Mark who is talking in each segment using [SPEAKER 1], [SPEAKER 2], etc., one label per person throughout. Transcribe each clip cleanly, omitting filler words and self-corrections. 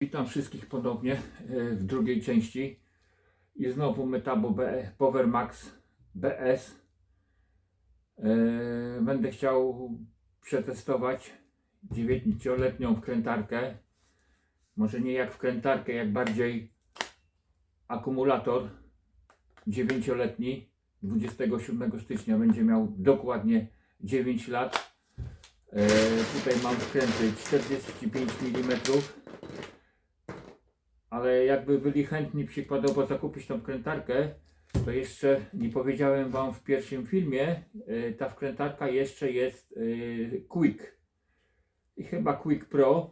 [SPEAKER 1] Witam wszystkich ponownie w drugiej części i znowu Metabo Power Max BS. Będę chciał przetestować 9-letnią wkrętarkę. Może nie jak wkrętarkę, jak bardziej akumulator 9-letni. 27 stycznia będzie miał dokładnie 9 lat. Tutaj mam wkręty 45 mm. Ale jakby byli chętni przykładowo zakupić tą wkrętarkę, to jeszcze nie powiedziałem Wam w pierwszym filmie, ta wkrętarka jeszcze jest Quick i chyba Quick Pro.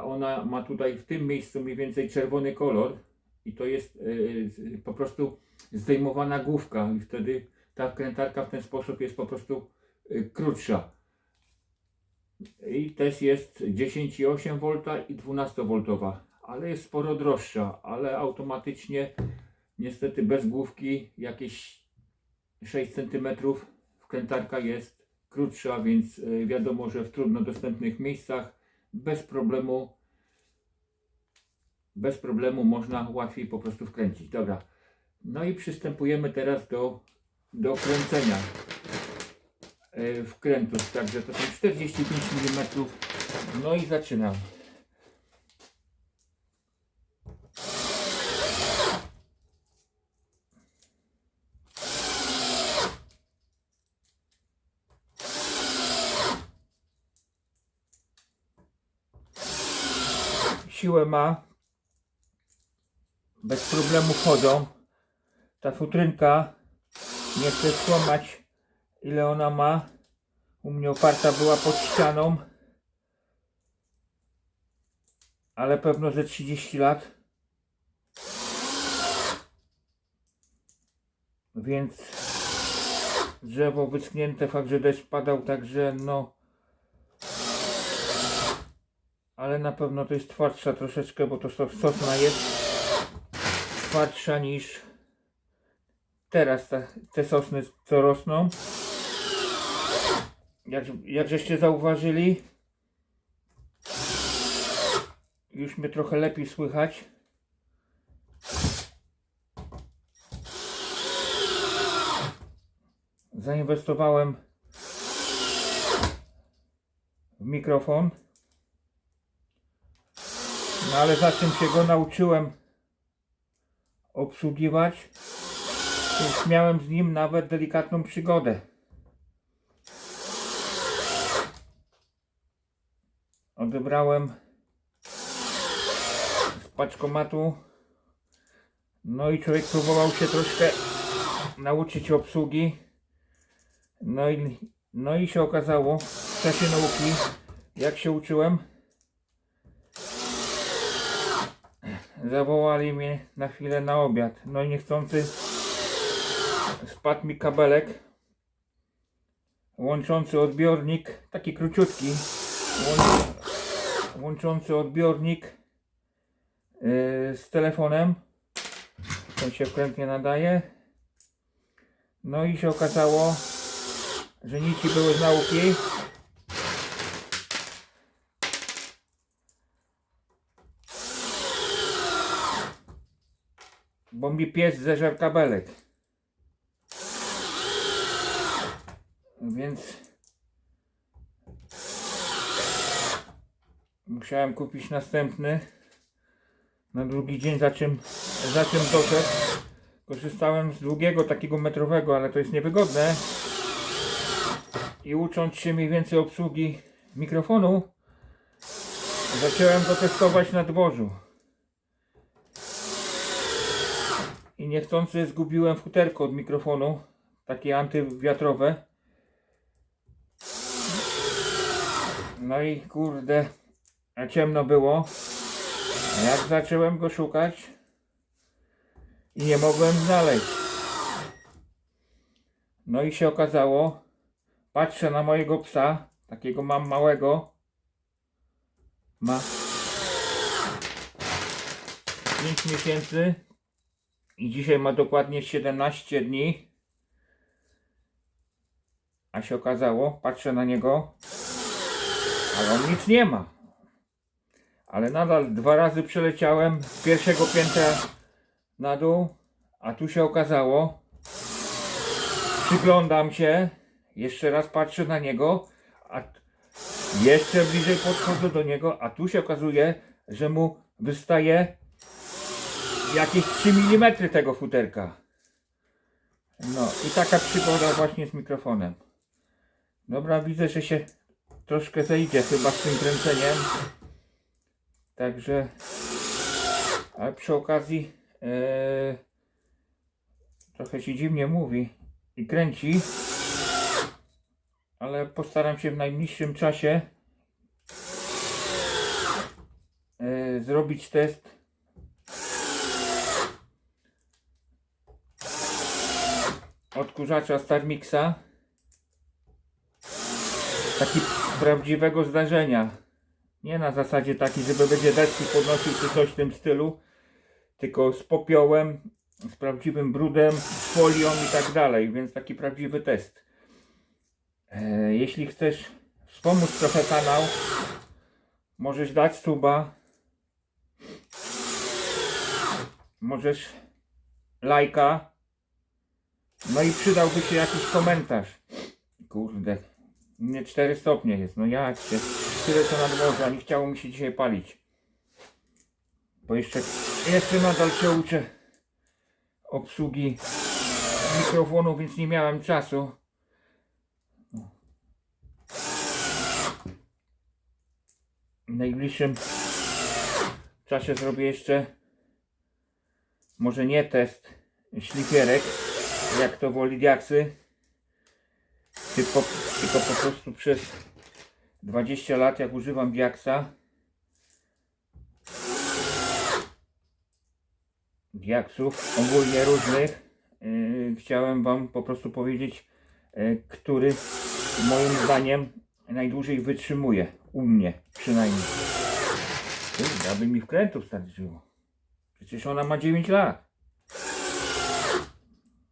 [SPEAKER 1] Ona ma tutaj w tym miejscu mniej więcej czerwony kolor i to jest po prostu zdejmowana główka i wtedy ta wkrętarka w ten sposób jest po prostu krótsza. I też jest 10,8 V i 12V. Ale jest sporo droższa, ale automatycznie niestety bez główki jakieś 6 cm wkrętarka jest krótsza, więc wiadomo, że w trudno dostępnych miejscach bez problemu można łatwiej po prostu wkręcić. Dobra, no i przystępujemy teraz do kręcenia wkrętów, także to są 45 mm. No i zaczynam. Siłę ma, bez problemu wchodzą. Ta futrynka, nie chcę skłamać ile ona ma, u mnie oparta była pod ścianą, ale pewno ze 30 lat, więc drzewo wyschnięte, fakt, że deszcz padał, także no, ale na pewno to jest twardsza troszeczkę, bo to sosna jest twardsza niż teraz te sosny, co rosną. Jak żeście zauważyli, już mnie trochę lepiej słychać. Zainwestowałem w mikrofon. No ale za czym się go nauczyłem obsługiwać, więc miałem z nim nawet delikatną przygodę. Odebrałem z paczkomatu. No i człowiek próbował się troszkę nauczyć obsługi. No i się okazało w czasie nauki, jak się uczyłem, zawołali mnie na chwilę na obiad. No i niechcący spadł mi kabelek łączący odbiornik, taki króciutki, łączący odbiornik z telefonem. Ten się wkrętnie nadaje. No i się okazało, że nici były z nauki. Bo mi pies zeżarł kabelek. Więc musiałem kupić następny na drugi dzień, za czym doszedł. Korzystałem z długiego, takiego metrowego, ale to jest niewygodne. I ucząc się mniej więcej obsługi mikrofonu, zacząłem go testować na dworzu. I niechcący zgubiłem futerko od mikrofonu, takie antywiatrowe. No i kurde, a ciemno było. A jak zacząłem go szukać i nie mogłem znaleźć. No i się okazało, patrzę na mojego psa, takiego mam małego. Ma 5 miesięcy. I dzisiaj ma dokładnie 17 dni. A się okazało, patrzę na niego, ale on nic nie ma. Ale nadal 2 razy przeleciałem z pierwszego piętra na dół, a tu się okazało, przyglądam się, jeszcze raz patrzę na niego, a jeszcze bliżej podchodzę do niego, a tu się okazuje, że mu wystaje jakieś 3 mm tego futerka. No i taka przygoda właśnie z mikrofonem. Dobra, widzę, że się troszkę zejdzie chyba z tym kręceniem. Także, ale przy okazji trochę się dziwnie mówi i kręci, ale postaram się w najbliższym czasie zrobić test odkurzacza StarMixa, taki prawdziwego zdarzenia. Nie na zasadzie takiej, żeby będzie deski podnosił czy coś w tym stylu, tylko z popiołem, z prawdziwym brudem, z folią i tak dalej, więc taki prawdziwy test. Jeśli chcesz wspomóc trochę kanał, możesz dać suba, możesz lajka, no i przydałby się jakiś komentarz. Kurde, nie 4 stopnie jest, no jak się, tyle co na dworze, a nie chciało mi się dzisiaj palić. Bo jeszcze nadal się uczę obsługi mikrofonu, więc nie miałem czasu. W najbliższym czasie zrobię jeszcze, może nie test szlifierek, jak to woli diaksy, tylko po prostu przez 20 lat jak używam diaksa, diaksów ogólnie różnych, chciałem wam po prostu powiedzieć, który moim zdaniem najdłużej wytrzymuje, u mnie przynajmniej. Aby mi wkrętów starczyło, przecież ona ma 9 lat.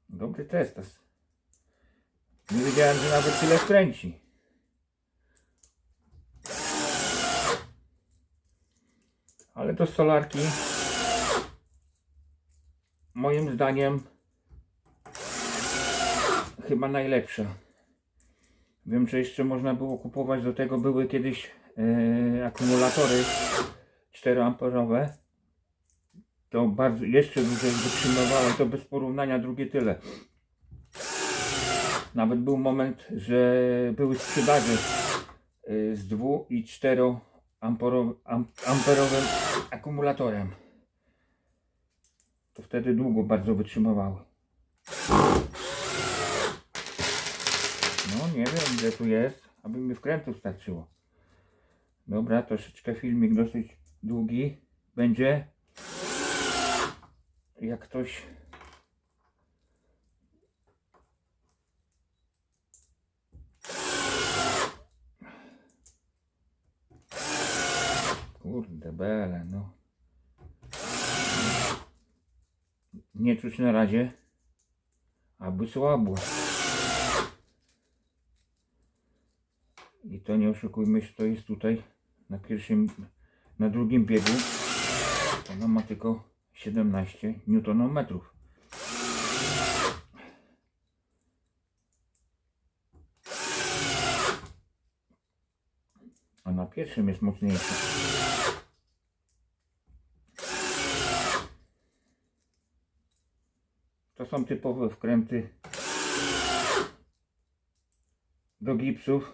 [SPEAKER 1] Dobry test. Nie wiedziałem, że nawet tyle wkręci. Ale to stolarki moim zdaniem chyba najlepsza. Wiem, że jeszcze można było kupować, do tego były kiedyś akumulatory 4A. To bardzo, jeszcze dłużej wytrzymywało, to bez porównania drugie tyle. Nawet był moment, że były sprzedaży z 2 i 4 amperowym akumulatorem. To wtedy długo bardzo wytrzymywały. No nie wiem, ile tu jest, aby mi wkrętów starczyło. Dobra, troszeczkę filmik dosyć długi będzie. Jak ktoś kurde bele, no nie czuć na razie, aby słabo. I to nie oszukujmy się, to jest tutaj na drugim biegu. Ona ma tylko 17 Nm. A na pierwszym jest mocniejsza. To są typowe wkręty do gipsów.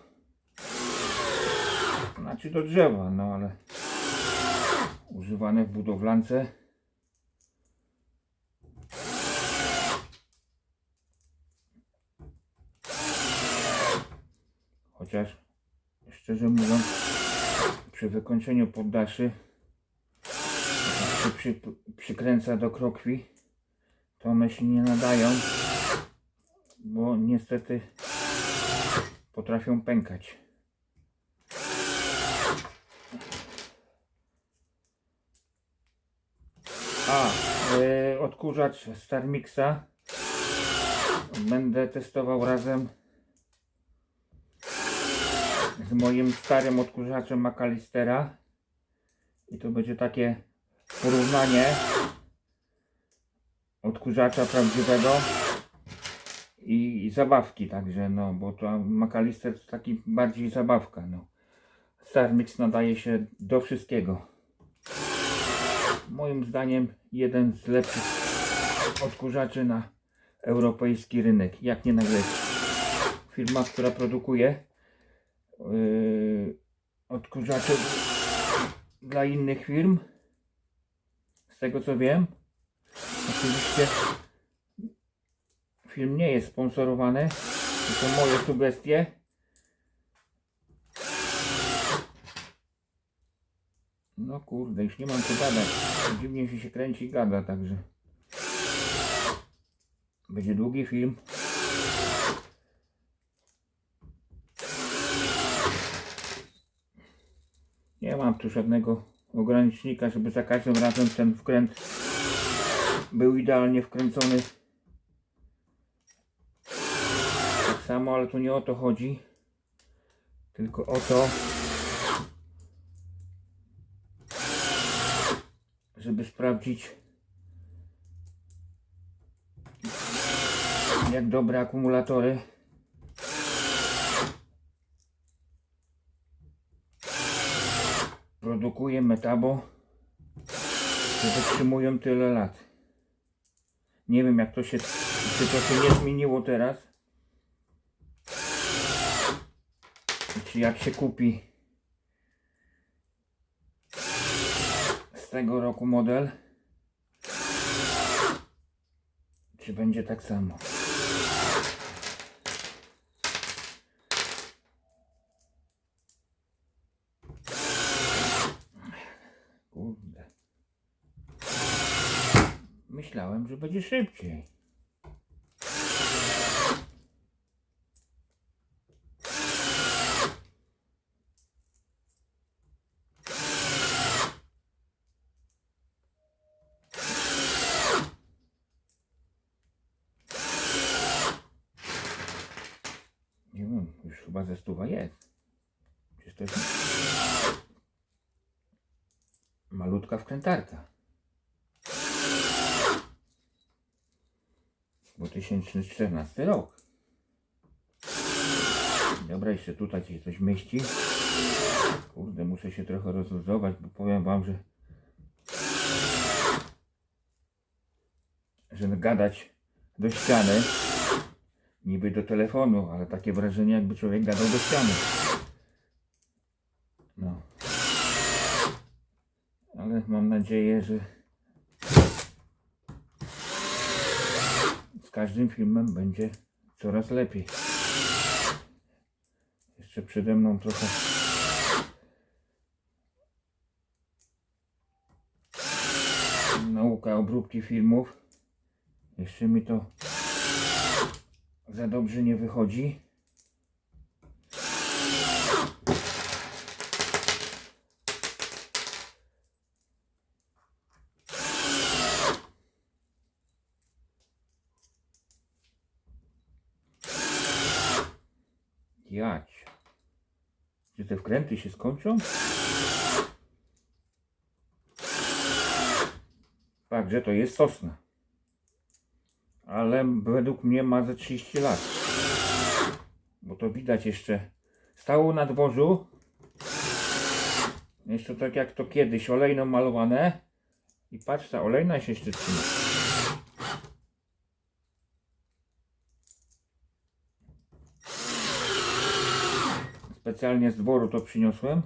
[SPEAKER 1] Znaczy do drzewa, no ale używane w budowlance. Chociaż szczerze mówiąc, przy wykończeniu poddaszy, jak się przykręca do krokwi, to one się nie nadają, bo niestety potrafią pękać. Odkurzacz StarMixa będę testował razem z moim starym odkurzaczem McAllistera I to będzie takie porównanie odkurzacza prawdziwego i zabawki, także no, bo to McAllister to taki bardziej zabawka, no. StarMix nadaje się do wszystkiego. Moim zdaniem jeden z lepszych odkurzaczy na europejski rynek, jak nie najlepszy. Firma, która produkuje odkurzacze dla innych firm, z tego co wiem. Oczywiście film nie jest sponsorowany, to są moje sugestie. No kurde, już nie mam co gadać. Dziwnie się kręci i gada, także będzie długi film. Nie mam tu żadnego ogranicznika, żeby za każdym razem ten wkręt był idealnie wkręcony. Tak samo, ale tu nie o to chodzi, tylko o to, żeby sprawdzić, jak dobre akumulatory produkuje Metabo, że wytrzymują tyle lat. Nie wiem, jak to się, czy to się nie zmieniło teraz, czy jak się kupi z tego roku model, czy będzie tak samo. Kurde. Myślałem, że będzie szybciej. Nie wiem, już chyba ze 100 jest. Przecież to jest malutka wkrętarka. 2014 rok. Dobra, jeszcze tutaj się coś mieści. Kurde, muszę się trochę rozluzować, bo powiem wam, że gadać do ściany, niby do telefonu, ale takie wrażenie, jakby człowiek gadał do ściany. No. Ale mam nadzieję, że z każdym filmem będzie coraz lepiej. Jeszcze przede mną trochę nauka obróbki filmów. Jeszcze mi to za dobrze nie wychodzi. Jać. Czy te wkręty się skończą? Fakt, że to jest sosna. Ale według mnie ma ze 30 lat. Bo to widać jeszcze. Stało na dworzu. Jeszcze tak jak to kiedyś, olejno malowane. I patrz, ta olejna się jeszcze trzyma. Specjalnie z dworu to przyniosłem.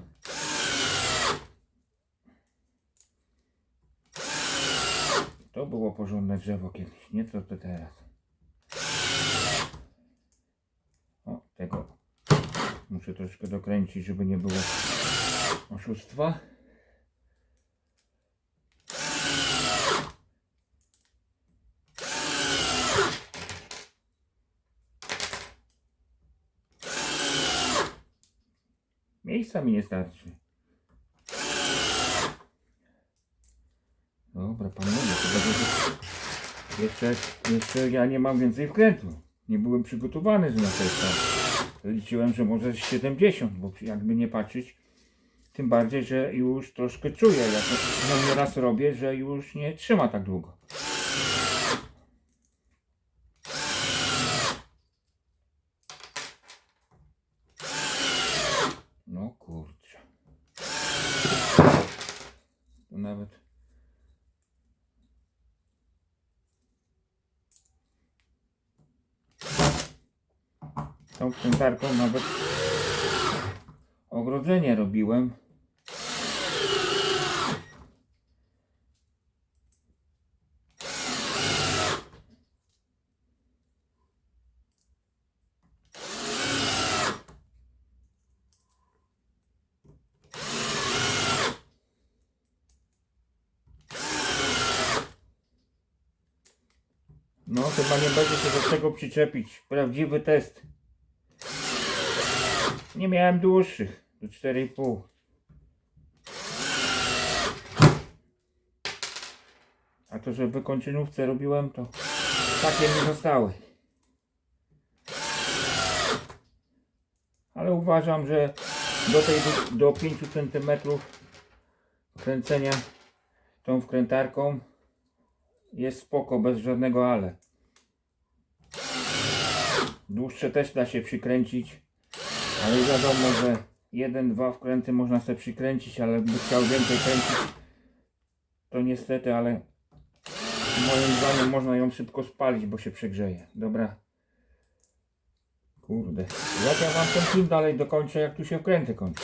[SPEAKER 1] To było porządne drzewo kiedyś, nie co to teraz. O, tego muszę troszkę dokręcić, żeby nie było oszustwa. Miejsca mi nie starczy. Dobra, panowie, to będzie... Jeszcze ja nie mam więcej wkrętu. Nie byłem przygotowany, że na tej start. Liczyłem, że może 70, bo jakby nie patrzeć, Tym bardziej, że już troszkę czuję, jak no nieraz robię, że już nie trzyma tak długo. No kurczę. To nawet tą krętarką nawet ogrodzenie robiłem. No chyba nie będzie się do czego przyczepić. Prawdziwy test. Nie miałem dłuższych. Do 4,5. A to, że w wykończynówce robiłem, to takie mi zostały. Ale uważam, że do 5 cm kręcenia tą wkrętarką jest spoko, bez żadnego ale. Dłuższe też da się przykręcić, ale wiadomo, że 1-2 wkręty można sobie przykręcić, ale by chciał więcej kręcić, to niestety, ale moim zdaniem można ją szybko spalić, bo się przegrzeje. Dobra. Kurde. Jak ja wam ten film dalej dokończę, jak tu się wkręty kończą?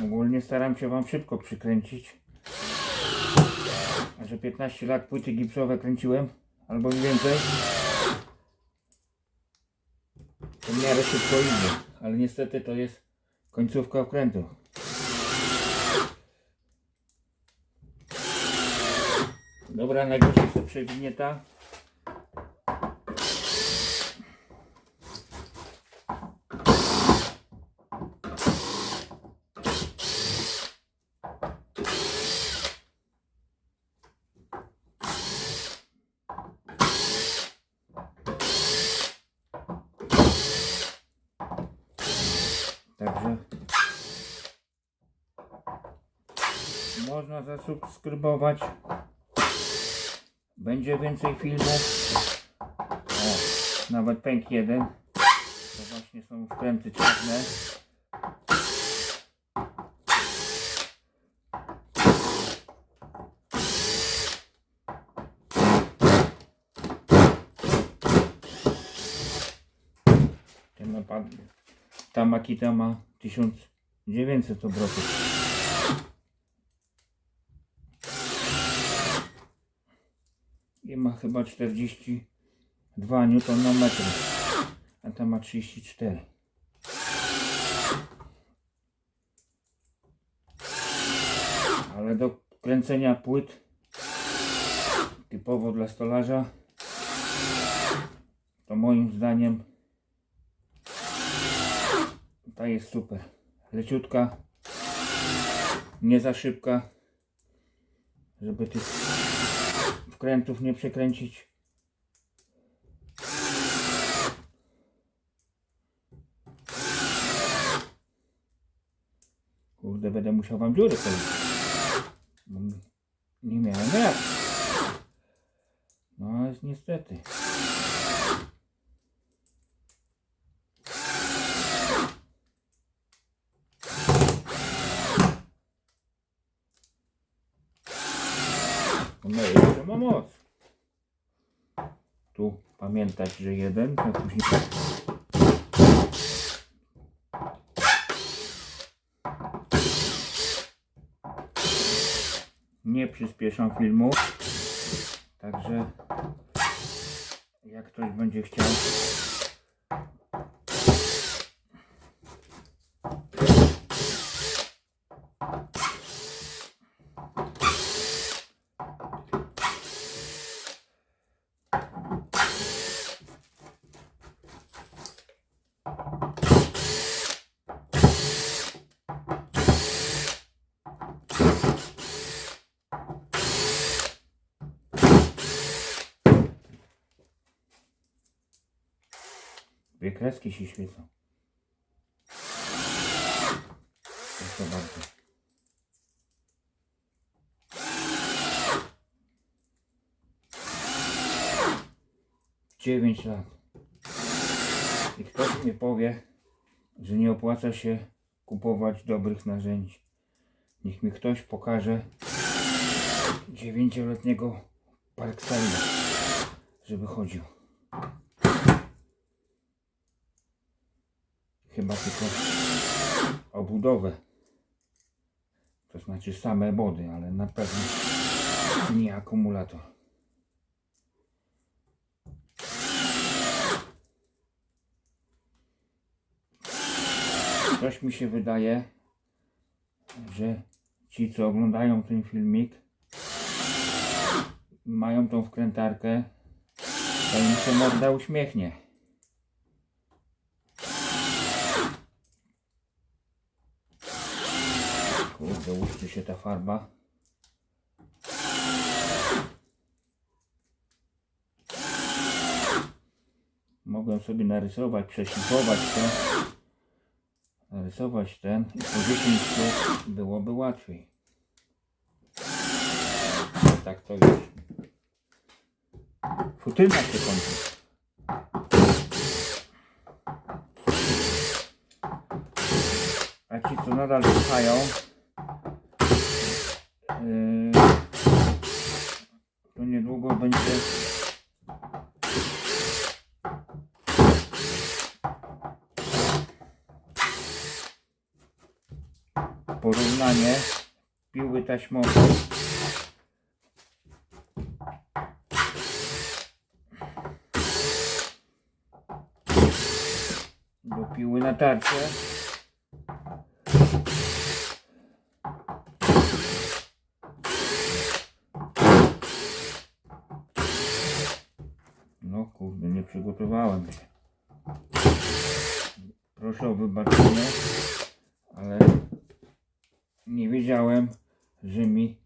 [SPEAKER 1] Ogólnie staram się wam szybko przykręcić. A że 15 lat płyty gipsowe kręciłem, albo i więcej, to w miarę szybko idzie. Ale niestety to jest końcówka wkrętu. Dobra, najgorzej się przewinie ta. Także można zasubskrybować. Będzie więcej filmów. O, nawet pęk jeden. To właśnie są wkręty czarne. Ta Makita ma 1900 obrotów. I ma chyba 42 Nm, a ta ma 34. Ale do kręcenia płyt typowo dla stolarza to moim zdaniem ta jest super. Leciutka, nie za szybka, żeby tych wkrętów nie przekręcić. Kurde, będę musiał wam dziury powiedzieć. Nie miałem jak. No ale niestety. No jeszcze ma moc. Tu pamiętać, że jeden, a później nie przyspieszam filmu. Także Jak ktoś będzie chciał. Dwie kreski się świecą. Proszę bardzo. Dziewięć lat. I ktoś mi powie, że nie opłaca się kupować dobrych narzędzi. Niech mi ktoś pokaże 9-letniego Parksida, żeby chodził. Chyba tylko obudowę. To znaczy same body, ale na pewno nie akumulator. Coś mi się wydaje, że ci, co oglądają ten filmik, mają tą wkrętarkę, to im się morda uśmiechnie. Kurde, łuszczy się ta farba. Mogłem sobie narysować, przeszlifować to. Narysować ten i po 10 sztuk byłoby łatwiej. Tak to już. Futyna się kończy. A ci, co nadal słuchają, to niedługo będzie porównanie piły taśmowej do piły na tarczę. No kurde, nie przygotowałem się. Proszę o wybaczenie, ale nie wiedziałem, że mi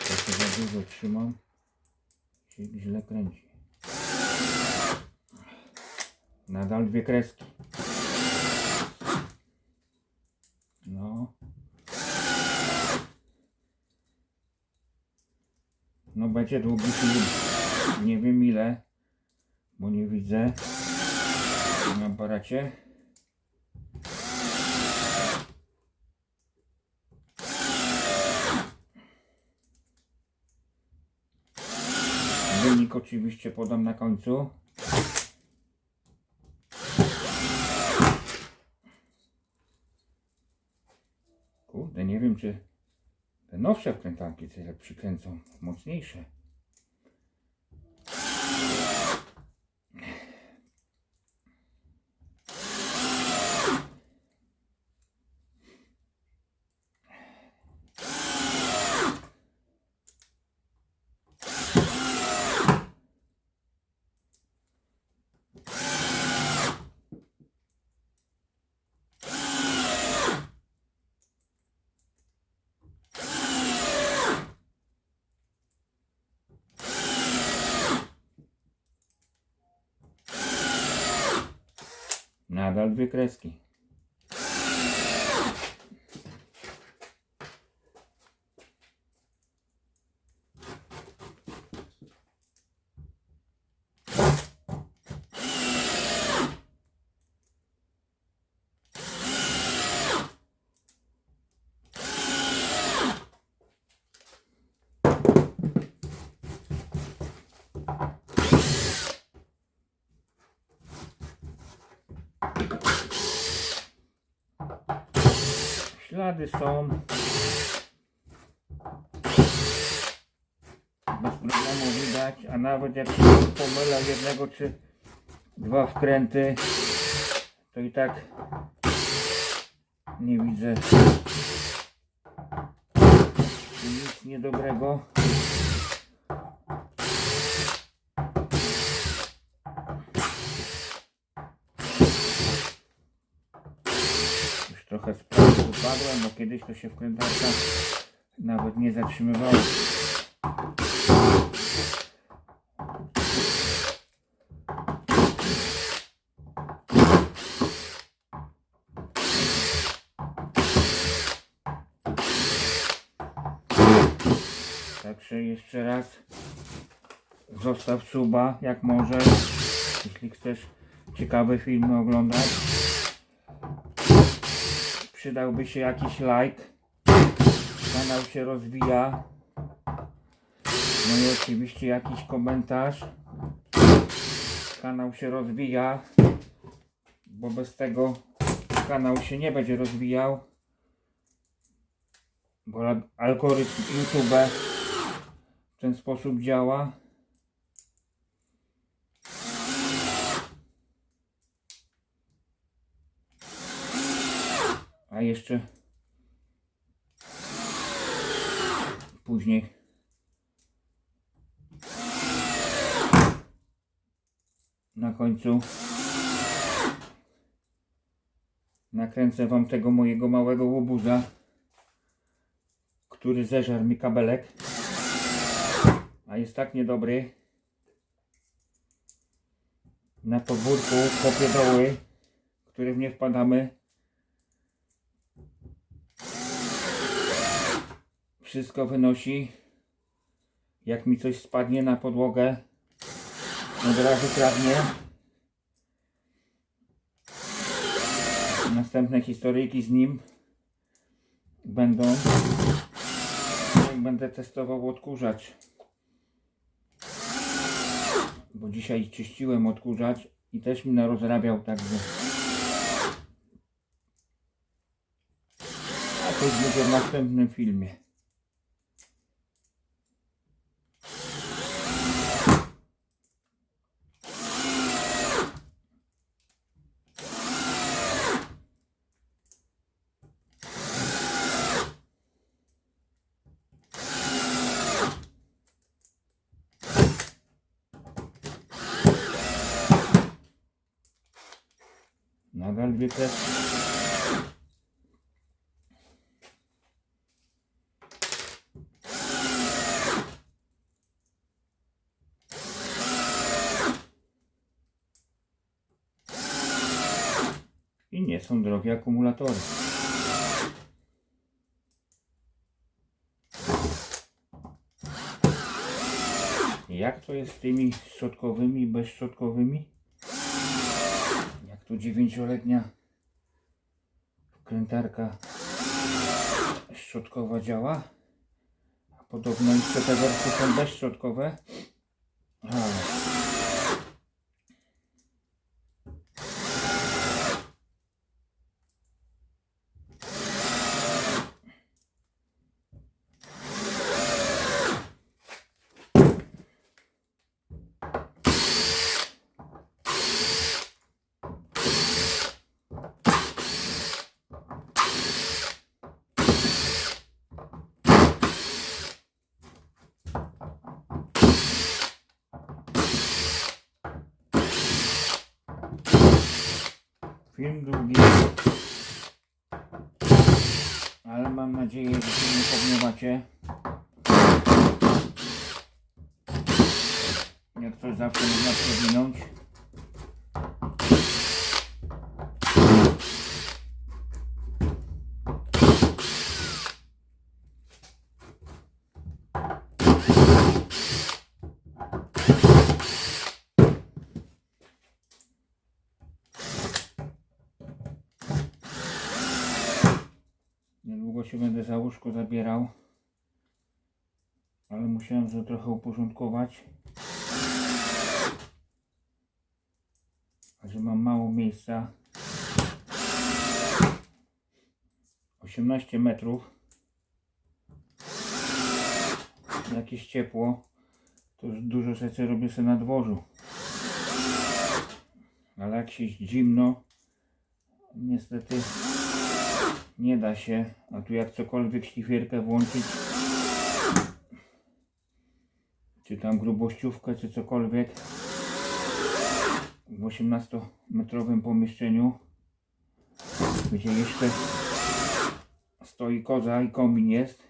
[SPEAKER 1] trochę za dużo trzymam, się źle kręci. Nadal dwie kreski. No. No będzie długi film. Nie wiem ile, bo nie widzę na aparacie. Wynik oczywiście podam na końcu. Kurde, nie wiem, czy te nowsze wkrętarki tyle przykręcą mocniejsze. Nadal dwie kreski. ślady są. Bez problemu widać, a nawet jak się pomylę jednego czy dwa wkręty, to i tak nie widzę nic niedobrego. Już trochę z pracy wypadłem, bo kiedyś to się wkrętarka nawet nie zatrzymywało. Także jeszcze raz zostaw suba, jak możesz, jeśli chcesz ciekawe filmy oglądać. Przydałby się jakiś like. Kanał się rozwija. No i oczywiście jakiś komentarz. Kanał się rozwija, bo bez tego kanał się nie będzie rozwijał, bo algorytm YouTube w ten sposób działa. A jeszcze później na końcu nakręcę wam tego mojego małego łobuza, który zeżarł mi kabelek, a jest tak niedobry. Na podwórku kopie doły, w których nie wpadamy. Wszystko wynosi. Jak mi coś spadnie na podłogę, od razu kradnie. Następne historyjki z nim będą, jak będę testował odkurzacz, bo dzisiaj czyściłem odkurzacz i też mi narozrabiał, także a to już będzie w następnym filmie. Nadal dwie kreski. I nie są drogie akumulatory. Jak to jest z tymi szczotkowymi, bezszczotkowymi? Jak tu 9-letnia wkrętarka szczotkowa działa, a podobno jeszcze te wersje są bezszczotkowe. Film długi, ale mam nadzieję, że się nie pogniewacie. Jak coś zawsze można przewinąć. Niedługo się będę za łóżko zabierał, ale musiałem to trochę uporządkować, a że mam mało miejsca, 18 metrów. Jakieś ciepło. To już dużo rzeczy robię sobie na dworzu. Ale jak się zimno, niestety nie da się. A tu jak cokolwiek szlifierkę włączyć, czy tam grubościówkę, czy cokolwiek w 18-metrowym pomieszczeniu, gdzie jeszcze stoi koza i komin jest,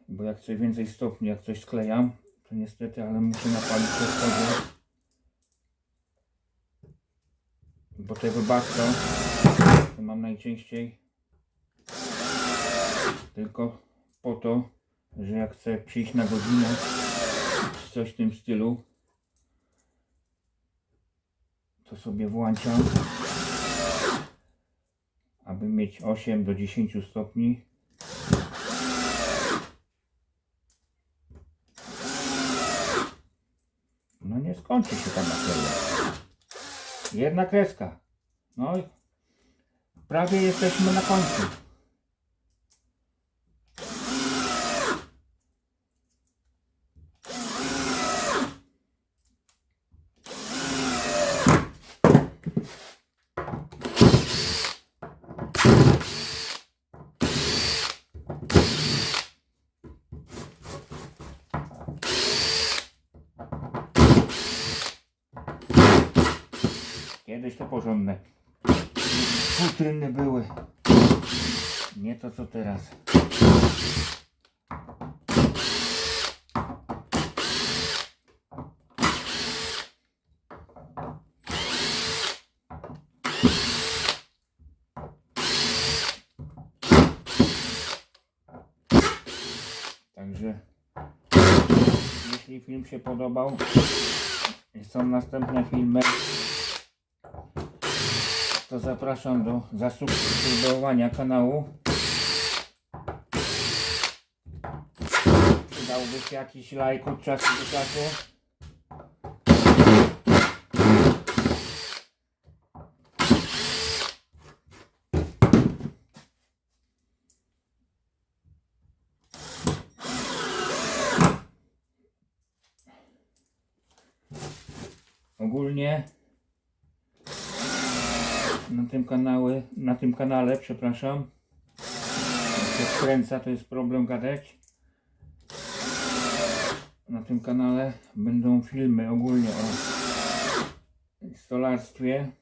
[SPEAKER 1] bo jak chcę więcej stopni, jak coś sklejam, to niestety, ale muszę napalić przez kozę, bo te wybasto to mam najczęściej tylko po to, że jak chcę przyjść na godzinę, czy coś w tym stylu, to sobie włączam, aby mieć 8 do 10 stopni. No nie skończy się ta materia. Jedna kreska. No i prawie jesteśmy na końcu. Kiedyś to porządne futryny były. Nie to co teraz. Także jeśli film się podobał i są następne filmy, to zapraszam do zasubskrybowania kanału. Przydałby się jakiś like od czasu do czasu. Ogólnie na tym kanale, przepraszam, jak się wkręca, to jest problem gadać. Na tym kanale będą filmy ogólnie o stolarstwie,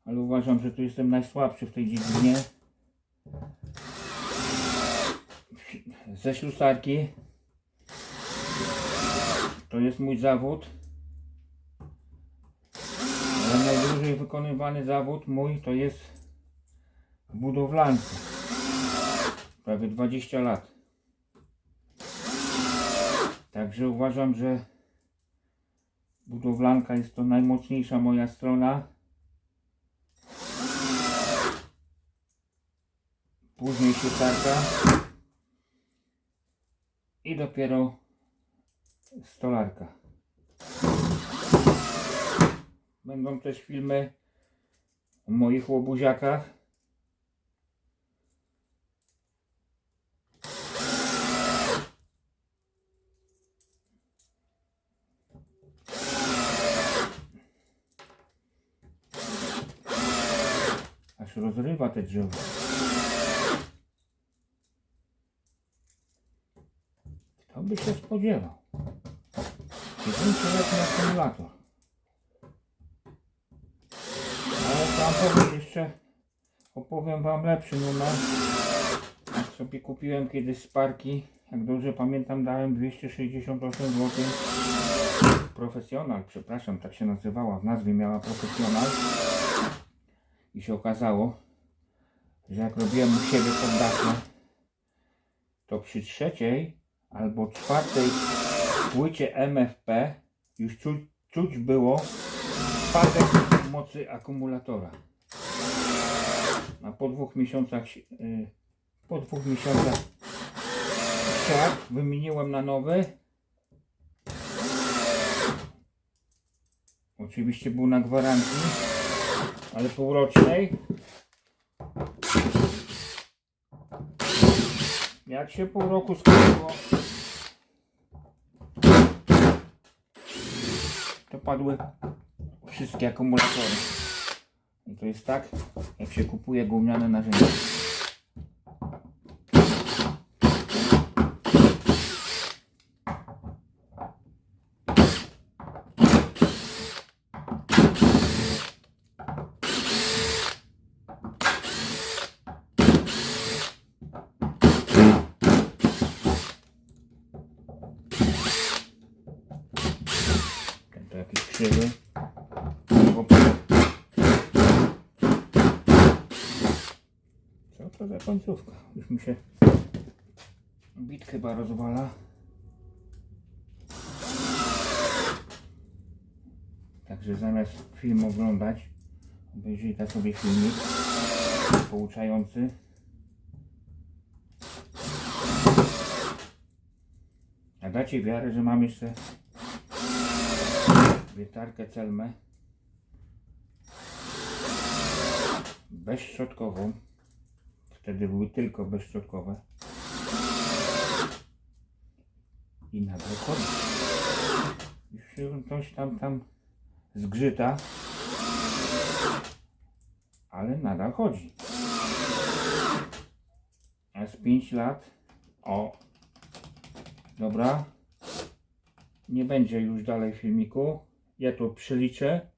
[SPEAKER 1] ale uważam, że tu jestem najsłabszy w tej dziedzinie. Ze ślusarki to jest mój zawód. Ale najdłużej wykonywany zawód mój to jest w budowlance. Prawie 20 lat. Także uważam, że budowlanka jest to najmocniejsza moja strona. Później ślusarka. I dopiero stolarka. Będą też filmy o moich łobuziakach. Aż rozrywa te drzewo. Kto by się spodziewał? 9-letni akumulator. Ale tam jeszcze opowiem wam lepszy numer. Jak sobie kupiłem kiedyś Sparki, jak dobrze pamiętam, dałem 268 zł. Profesjonal, przepraszam, tak się nazywała, w nazwie miała Profesjonal. I się okazało, że jak robiłem u siebie pod dachem, to przy trzeciej albo czwartej płycie MFP już czuć było spadek mocy akumulatora. A po 2 miesiącach siadł, wymieniłem na nowy. Oczywiście był na gwarancji, ale półrocznej. Jak się pół roku skończyło, to padły wszystkie akumulatory. I to jest tak, jak się kupuje gówniane narzędzia. Ten to jakiś krzywy. Co to za końcówka? Już mi się bit chyba rozwala. Także zamiast film oglądać, obejrzyjcie sobie filmik pouczający. A dacie wiarę, że mam jeszcze wiertarkę Celmę bezszczotkową. Wtedy były tylko bezszczotkowe. I nadal chodzi. Już się coś tam zgrzyta, ale nadal chodzi. A z 5 lat, o, dobra, nie będzie już dalej filmiku. Ja to przeliczę.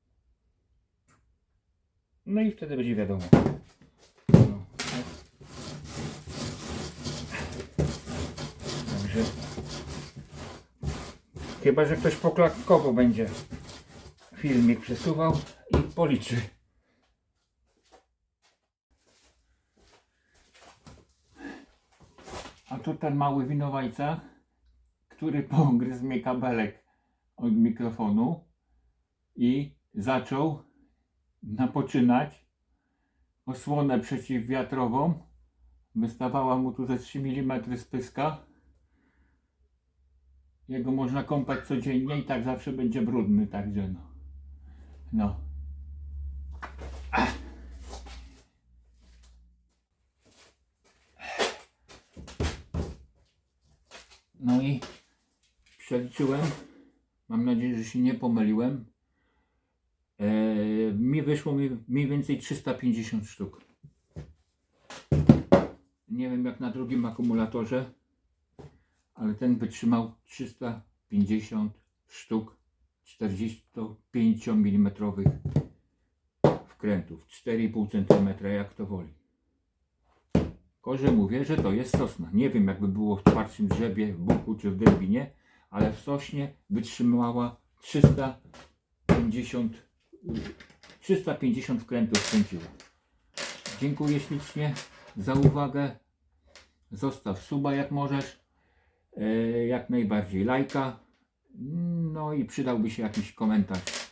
[SPEAKER 1] No i wtedy będzie wiadomo. No. Także chyba że ktoś poklatkowo będzie filmik przesuwał i policzy. A tu ten mały winowajca, który pogryzł mnie kabelek od mikrofonu i zaczął napoczynać osłonę przeciwwiatrową. Wystawała mu tu ze 3 mm z pyska. Jego można kąpać codziennie i tak zawsze będzie brudny, także no. No i przeliczyłem. Mam nadzieję, że się nie pomyliłem. Mi wyszło mniej więcej 350 sztuk. Nie wiem jak na drugim akumulatorze, ale ten wytrzymał 350 sztuk 45 mm wkrętów, 4,5 cm, jak to woli. Tylko że mówię, że to jest sosna. Nie wiem jakby było w twardszym drzewie, w buku czy w dębinie, ale w sośnie wytrzymała 350 wkrętów wkręciła. Dziękuję ślicznie za uwagę. Zostaw suba jak możesz. Jak najbardziej lajka. No i przydałby się jakiś komentarz.